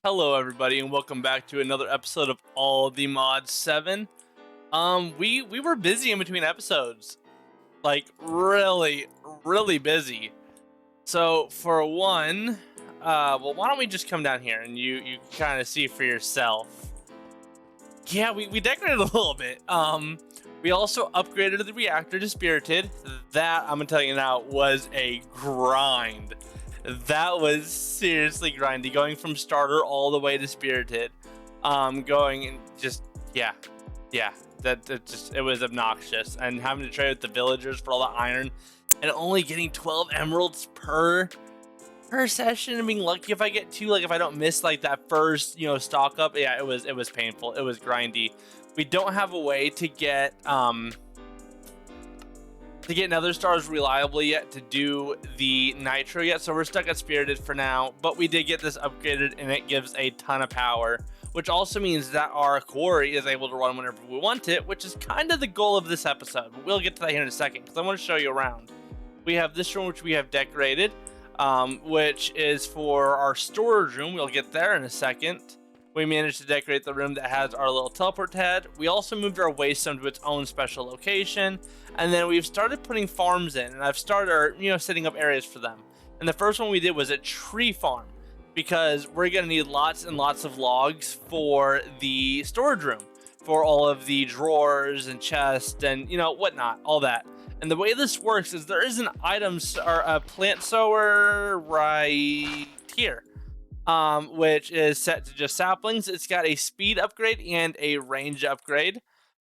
Hello everybody and welcome back to another episode of All the Mods 7. We were busy in between episodes. Like really busy. So for one, well why don't we just come down here and you kind of see for yourself. Yeah, we decorated a little bit. We also upgraded the reactor to spirited. That I'm gonna tell you now was a grind. That was seriously grindy, going from starter all the way to spirited. Going and just yeah, it was obnoxious, and having to trade with the villagers for all the iron, and only getting 12 emeralds per session, and being lucky if I get two, like if I don't miss like that first stock up. Yeah, it was painful. It was grindy. We don't have a way to get nether stars reliably yet to do the nitro yet, so we're stuck at spirited for now, but we did get this upgraded and it gives a ton of power, which also means that our quarry is able to run whenever we want it, which is kind of the goal of this episode, but we'll get to that here in a second because I want to show you around. We have this room which we have decorated, which is for our storage room. We'll get there in a second. We managed to decorate the room that has our little teleport head. We also moved our waste zone to its own special location. And then we've started putting farms in, and I've started, setting up areas for them. And the first one we did was a tree farm, because we're going to need lots and lots of logs for the storage room, for all of the drawers and chests and, whatnot, all that. And the way this works is there is an or a plant sower right here. Which is set to just saplings. It's got a speed upgrade and a range upgrade.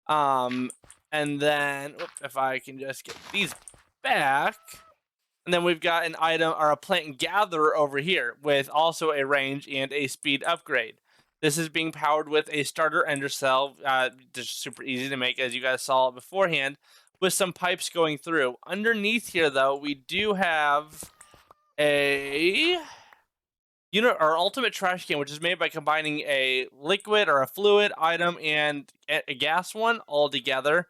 And then, if I can just get these back. And then we've got an item or a plant gatherer over here with also a range and a speed upgrade. This is being powered with a starter ender cell, just super easy to make, as you guys saw beforehand, with some pipes going through. Underneath here, though, we do have our ultimate trash can, which is made by combining a liquid or a fluid item and a gas one all together.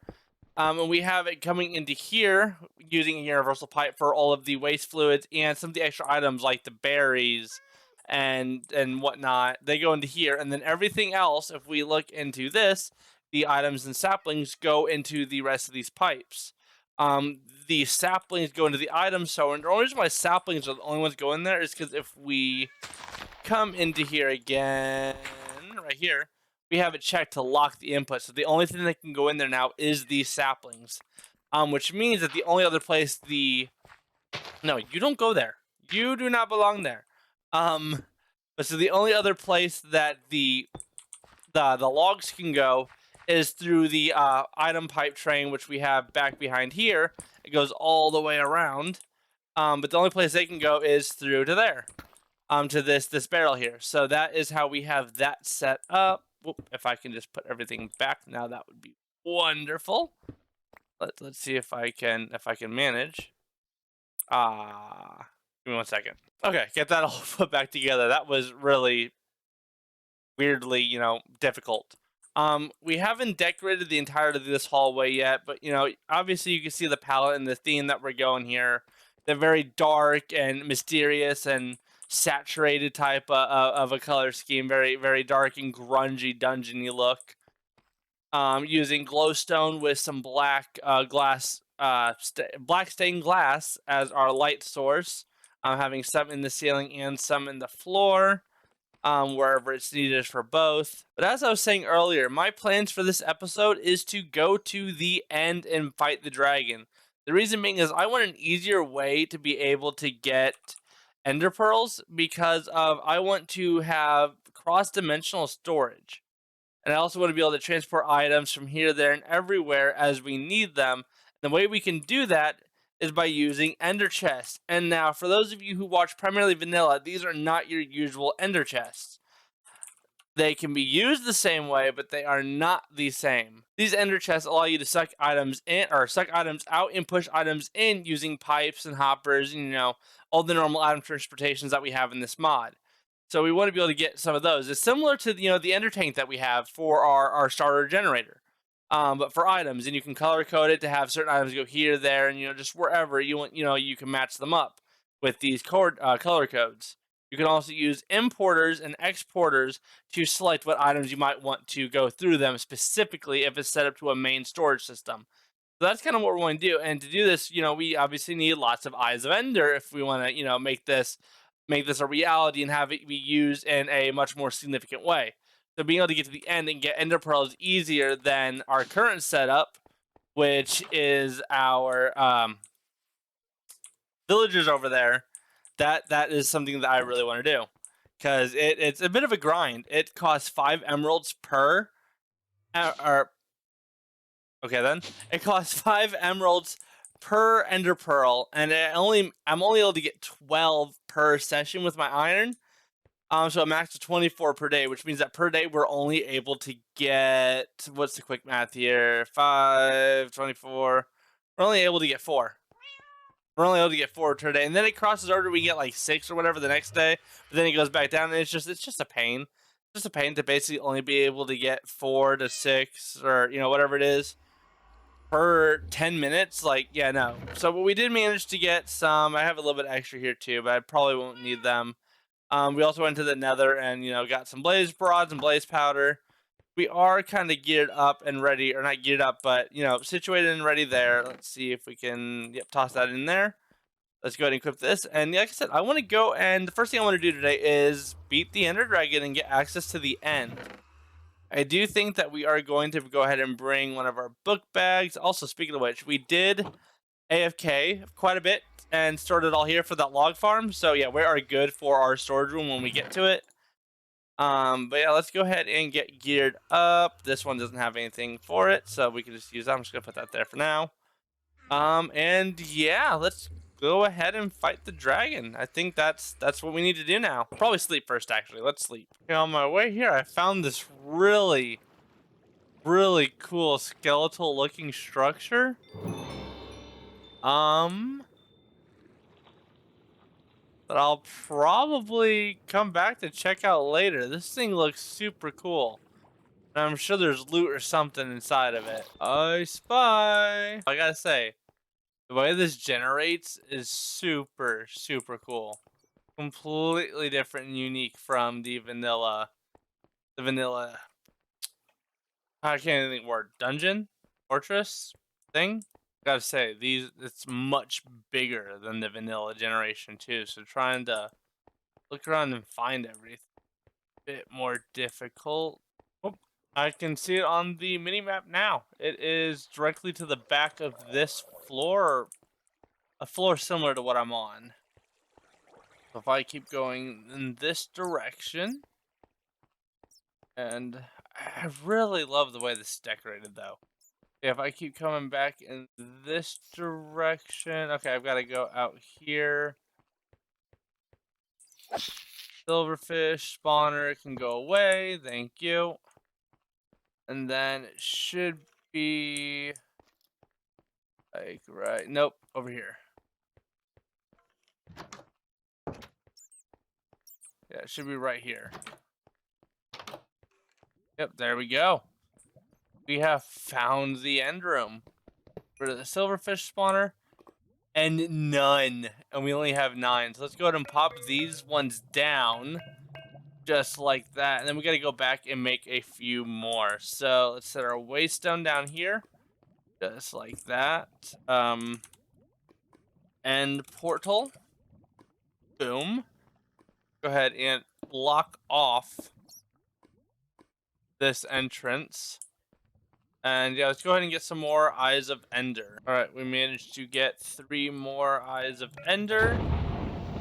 And we have it coming into here using a universal pipe for all of the waste fluids and some of the extra items like the berries and whatnot. They go into here, and then everything else, if we look into this, the items and saplings go into the rest of these pipes. The saplings go into the item sower, and the only reason why saplings are the only ones go in there is because if we come into here again, right here, we have it checked to lock the input, so the only thing that can go in there now is these saplings, which means that the only other place no, you don't go there, you do not belong there, but so the only other place that the logs can go is through the item pipe train, which we have back behind here. It goes all the way around, but the only place they can go is through to there, to this barrel here. So that is how we have that set up. Whoop, if I can just put everything back now, that would be wonderful. Let's see if I can manage. Give me 1 second. Okay, get that all put back together. That was really weirdly, difficult. We haven't decorated the entirety of this hallway yet, but obviously you can see the palette and the theme that we're going here. They're very dark and mysterious and saturated type of a color scheme, very very dark and grungy dungeony look. Using glowstone with some black black stained glass as our light source. Having some in the ceiling and some in the floor. Wherever it's needed for both. But as I was saying earlier, my plans for this episode is to go to the end and fight the dragon. The reason being is I want an easier way to be able to get ender pearls, because I want to have cross-dimensional storage. And I also want to be able to transport items from here, there, and everywhere as we need them. And the way we can do that is by using ender chests. And now, for those of you who watch primarily vanilla, these are not your usual ender chests. They can be used the same way, but they are not the same. These ender chests allow you to suck items in, or suck items out and push items in using pipes and hoppers, and all the normal item transportations that we have in this mod. So we want to be able to get some of those. It's similar to the ender tank that we have for our starter generator. But for items, and you can color code it to have certain items go here, there, and just wherever you want. You can match them up with these color codes. You can also use importers and exporters to select what items you might want to go through them, specifically if it's set up to a main storage system. So that's kind of what we're going to do. And to do this, we obviously need lots of eyes of Ender if we want to, make this a reality and have it be used in a much more significant way. So being able to get to the end and get Ender Pearl is easier than our current setup, which is our villagers over there. That is something that I really want to do, because it's a bit of a grind. It costs 5 emeralds per, or okay then. It costs 5 emeralds per Ender Pearl, and I'm only able to get 12 per session with my iron. So a max of 24 per day, which means that per day we're only able to get, what's the quick math here? 5, 24. We're only able to get 4. We're only able to get 4 per day, and then it crosses over. We get like 6 or whatever the next day, but then it goes back down, and it's just a pain. It's just a pain to basically only be able to get 4 to 6 or whatever it is per 10 minutes. Like, yeah, no. So, but we did manage to get some. I have a little bit extra here too, but I probably won't need them. We also went to the Nether and got some blaze rods and blaze powder. We are kind of geared up and ready, or not geared up, but situated and ready there. Let's see if we can toss that in there. Let's go ahead and equip this. And like I said, I want to go, and the first thing I want to do today is beat the Ender Dragon and get access to the end. I do think that we are going to go ahead and bring one of our book bags. Also, speaking of which, we did AFK quite a bit and stored it all here for that log farm. So yeah, we are good for our storage room when we get to it. But yeah, let's go ahead and get geared up. This one doesn't have anything for it, so we can just use that. I'm just gonna put that there for now. And yeah, let's go ahead and fight the dragon. I think that's what we need to do now. Probably sleep first, actually. Let's sleep. Okay, on my way here, I found this really cool skeletal looking structure. That I'll probably come back to check out later. This thing looks super cool. And I'm sure there's loot or something inside of it. I spy. I gotta say, the way this generates is super cool. Completely different and unique from the vanilla. I can't think word. Dungeon? Fortress? Thing? Gotta say, it's much bigger than the vanilla generation too, so trying to look around and find everything a bit more difficult. Oh, I can see it on the mini map now. It is directly to the back of this floor, a floor similar to what I'm on. So if I keep going in this direction, and I really love the way this is decorated though. If I keep coming back in this direction, okay, I've got to go out here. Silverfish spawner can go away, thank you. And then it should be like right, nope, over here. Yeah, it should be right here. Yep, there we go. We have found the end room for the silverfish spawner, and none. And we only have 9. So let's go ahead and pop these ones down, just like that. And then we got to go back and make a few more. So let's set our waystone down here, just like that. End portal. Boom. Go ahead and block off this entrance. And yeah, let's go ahead and get some more Eyes of Ender. Alright, we managed to get 3 more Eyes of Ender.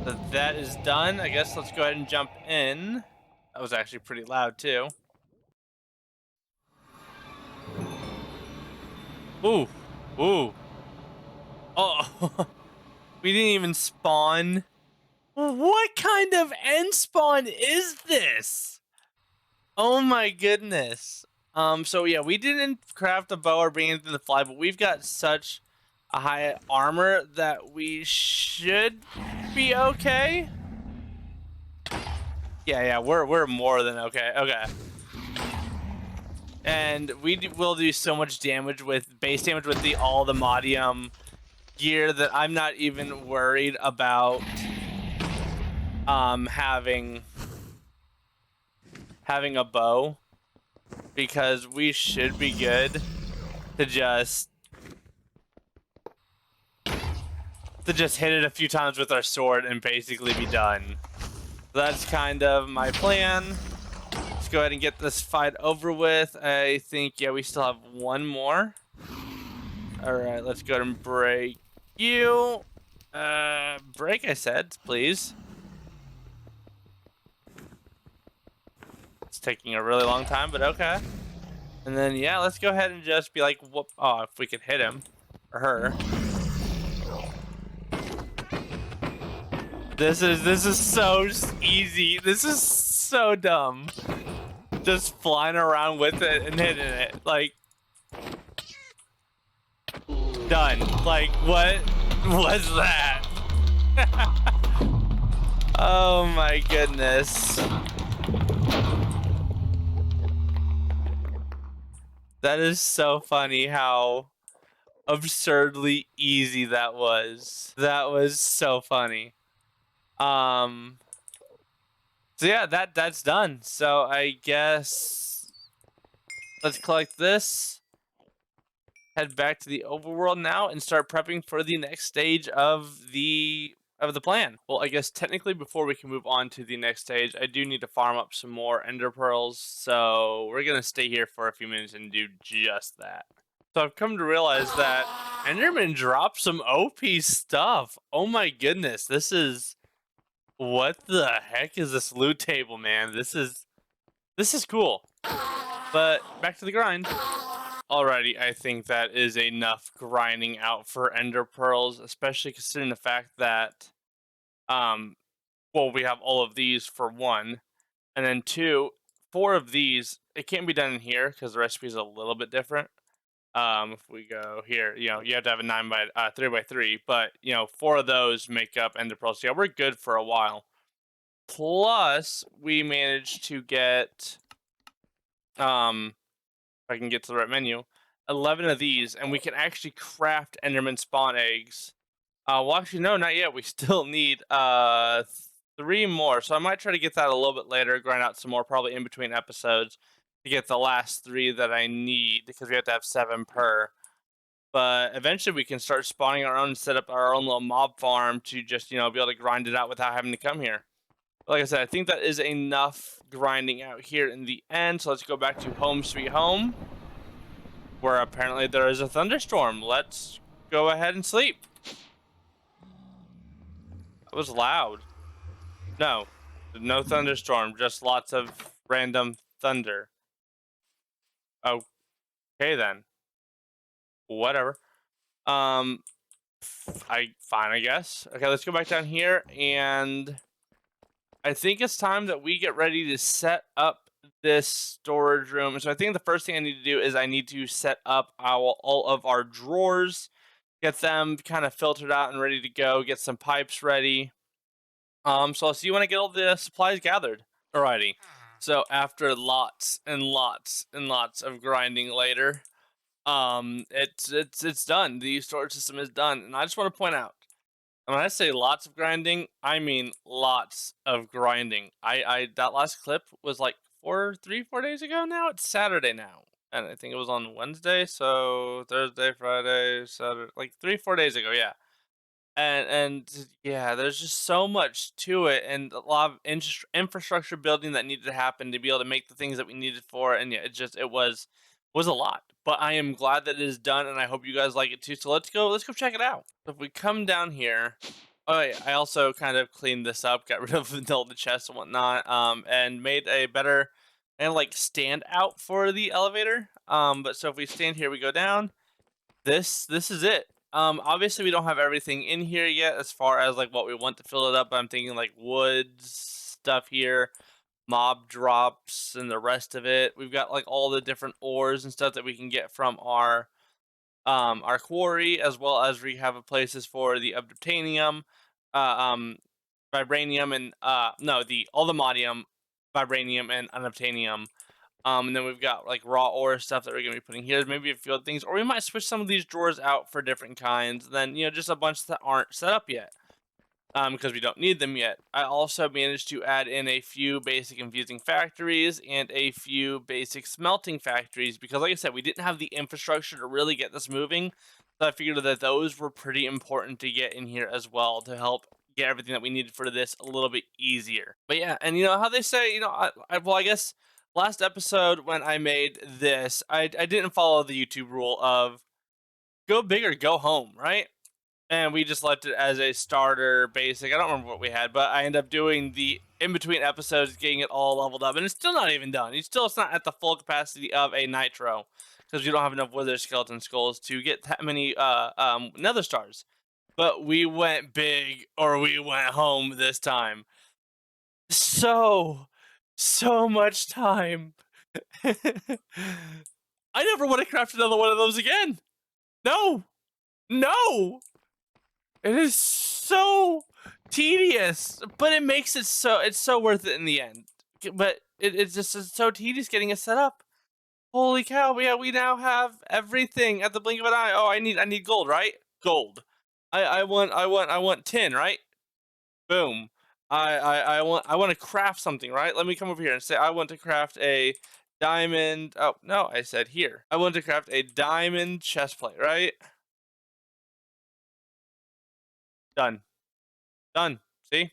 So that is done. I guess let's go ahead and jump in. That was actually pretty loud too. Ooh. Ooh. Oh. We didn't even spawn. What kind of end spawn is this? Oh my goodness. So yeah, we didn't craft a bow or bring anything to fly, but we've got such a high armor that we should be okay. Yeah, we're more than okay. Okay. And we will do so much damage with base damage with all the Modium gear that I'm not even worried about having a bow, because we should be good to just hit it a few times with our sword and basically be done. That's kind of my plan. Let's go ahead and get this fight over with. I think, yeah, we still have one more. All right, let's go ahead and break you. Break, I said, please. It's taking a really long time, but okay. And then, yeah, let's go ahead and just be like, whoop. Oh, if we could hit him or her. This is so easy. This is so dumb. Just flying around with it and hitting it. Like, done. Like, what was that? Oh my goodness. That is so funny how absurdly easy that was. That was so funny. So yeah, that's done. So I guess let's collect this, head back to the overworld now, and start prepping for the next stage of the plan. Well, I guess technically before we can move on to the next stage, I do need to farm up some more ender pearls. So we're gonna stay here for a few minutes and do just that. So I've come to realize that Enderman dropped some OP stuff. Oh my goodness, this is. What the heck is this loot table, man? This is cool. But back to the grind. Alrighty, I think that is enough grinding out for ender pearls, especially considering the fact that well, we have all of these for one, and then two, 4 of these, it can't be done in here because the recipe is a little bit different. If we go here, you know, you have to have a 3x3, but you know, 4 of those make up ender pearls. So yeah, we're good for a while. Plus, we managed to get, if I can get to the right menu, 11 of these, and we can actually craft Enderman spawn eggs. Well, actually, no, not yet. We still need 3 more, so I might try to get that a little bit later, grind out some more, probably in between episodes, to get the last 3 that I need, because we have to have 7 per. But eventually we can start spawning our own and set up our own little mob farm to just, you know, be able to grind it out without having to come here. Like I said, I think that is enough grinding out here in the end. So let's go back to home sweet home, where apparently there is a thunderstorm. Let's go ahead and sleep. That was loud. No, no thunderstorm, just lots of random thunder. Okay then. Whatever. Fine, I guess. Okay, let's go back down here, and I think it's time that we get ready to set up this storage room. So I think the first thing I need to do is I need to set up all of our drawers, get them kind of filtered out and ready to go, get some pipes ready. So I'll see you when I get all the supplies gathered. Alrighty. So after lots and lots and lots of grinding later, it's done. The storage system is done, and I just want to point out, when I say lots of grinding, I mean lots of grinding. I that last clip was like 4 days ago now. It's Saturday now, and I think it was on Wednesday, so Thursday, Friday, Saturday, like 4 days ago, yeah. And yeah, there's just so much to it, and a lot of infrastructure building that needed to happen to be able to make the things that we needed for. And yeah, it was a lot. But I am glad that it is done, and I hope you guys like it too. So let's go check it out. So if we come down here, oh yeah, I also kind of cleaned this up, got rid of all the chests and whatnot, and made a better and like stand out for the elevator. But so if we stand here, we go down. This is it. Obviously we don't have everything in here yet as far as like what we want to fill it up. I'm thinking like woods stuff here, mob drops, and the rest of it. We've got like all the different ores and stuff that we can get from our quarry, as well as we have places for the obtanium, vibranium, and all the modium, vibranium, and unobtainium. And then we've got like raw ore stuff that we're gonna be putting here. Maybe a few other things, or we might switch some of these drawers out for different kinds. Then, you know, just a bunch that aren't set up yet. because we don't need them yet. I also managed to add in a few basic infusing factories and a few basic smelting factories because, like I said, we didn't have the infrastructure to really get this moving. So I figured that those were pretty important to get in here as well to help get everything that we needed for this a little bit easier. But yeah, and you know how they say, I guess last episode when I made this, I didn't follow the YouTube rule of go big or go home, right? And we just left it as a starter basic. I don't remember what we had, but I ended up doing the in-between episodes, getting it all leveled up, and it's still not even done. It's not at the full capacity of a Nitro, because we don't have enough Wither Skeleton Skulls to get that many Nether Stars. But we went big, or we went home this time. So much time. I never want to craft another one of those again. No! It is so tedious, but it makes it it's so worth it in the end. But it's just so tedious getting it set up. Holy cow! Yeah, we now have everything at the blink of an eye. Oh, I need gold, right? Gold. I want tin, right? Boom. I want to craft something, right? Let me come over here and say I want to craft a diamond. Oh no, I said here. I want to craft a diamond chestplate, right? Done. See?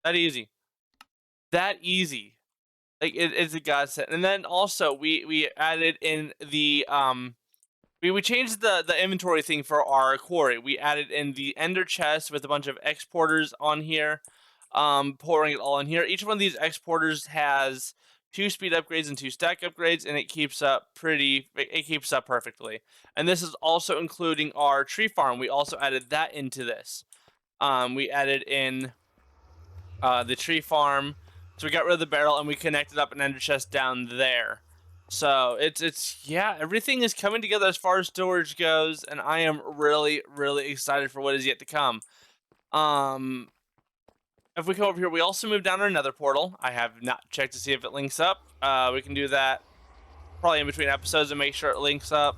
That easy. Like it's a godsend. And then also we added in the we changed the inventory thing for our quarry. We added in the ender chest with a bunch of exporters on here, pouring it all in here. Each one of these exporters has 2 speed upgrades and 2 stack upgrades, and it keeps up perfectly. And this is also including our tree farm. We also added that into this. We added in the tree farm, so we got rid of the barrel and we connected up an ender chest down there. So yeah, everything is coming together as far as storage goes, and I am really excited for what is yet to come. If we come over here, we also moved down our nether portal. I have not checked to see if it links up. We can do that probably in between episodes and make sure it links up.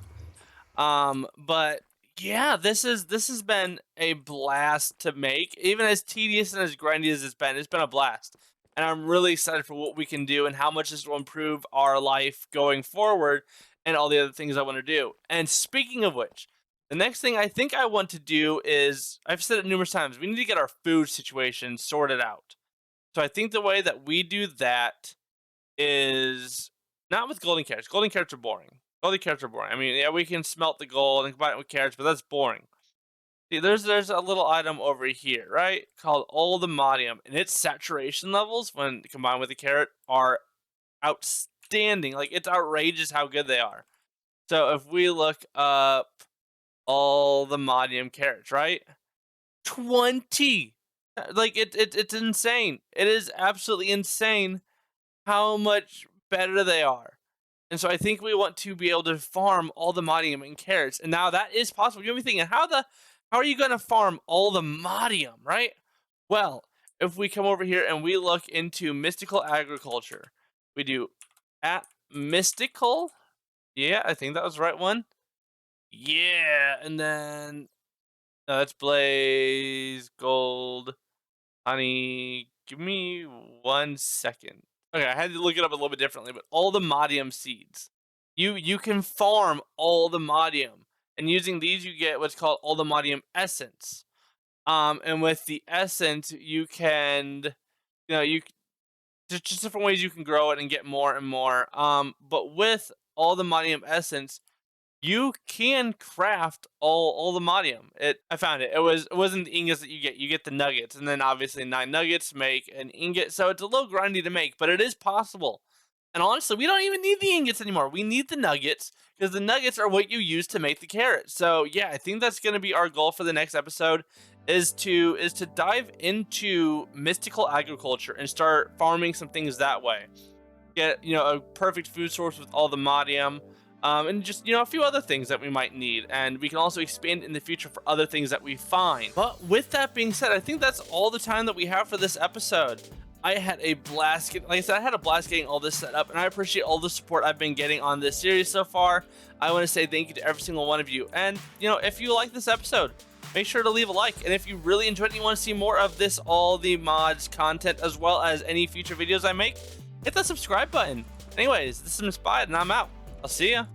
But yeah, this has been a blast to make. Even as tedious and as grindy as it's been a blast. And I'm really excited for what we can do and how much this will improve our life going forward and all the other things I want to do. And speaking of which, the next thing I think I want to do is, I've said it numerous times, we need to get our food situation sorted out. So I think the way that we do that is not with golden carrots. Golden carrots are boring. I mean, yeah, we can smelt the gold and combine it with carrots, but that's boring. See, there's a little item over here, right? Called Oldemodium, and its saturation levels, when combined with the carrot, are outstanding. Like, it's outrageous how good they are. So if we look up Oldemodium carrots, right? 20! Like, it's insane. It is absolutely insane how much better they are. And so I think we want to be able to farm Oldemodium and carrots. And now that is possible. You'll be thinking, how are you going to farm Oldemodium, right? Well, if we come over here and we look into mystical agriculture, we do at mystical. Yeah, I think that was the right one. Yeah, and then that's Blaze, gold, honey. Give me 1 second. Okay, I had to look it up a little bit differently, but Oldemodium seeds. You can farm Oldemodium, and using these you get what's called Oldemodium essence. And with the essence, you can, there's just different ways you can grow it and get more and more. But with Oldemodium essence, you can craft Oldemodium. I found it. It wasn't the ingots that you get. You get the nuggets, and then obviously 9 nuggets make an ingot. So it's a little grindy to make, but it is possible. And honestly, we don't even need the ingots anymore. We need the nuggets, because the nuggets are what you use to make the carrot. So yeah, I think that's going to be our goal for the next episode, is to dive into mystical agriculture and start farming some things that way. Get a perfect food source with Oldemodium. And just, a few other things that we might need. And we can also expand in the future for other things that we find. But with that being said, I think that's all the time that we have for this episode. I had a blast, like I said, I had a blast getting all this set up, and I appreciate all the support I've been getting on this series so far. I want to say thank you to every single one of you. And, if you like this episode, make sure to leave a like. And if you really enjoyed it and you want to see more of this, all the mods content, as well as any future videos I make, hit the subscribe button. Anyways, this is Spide, and I'm out. I'll see ya.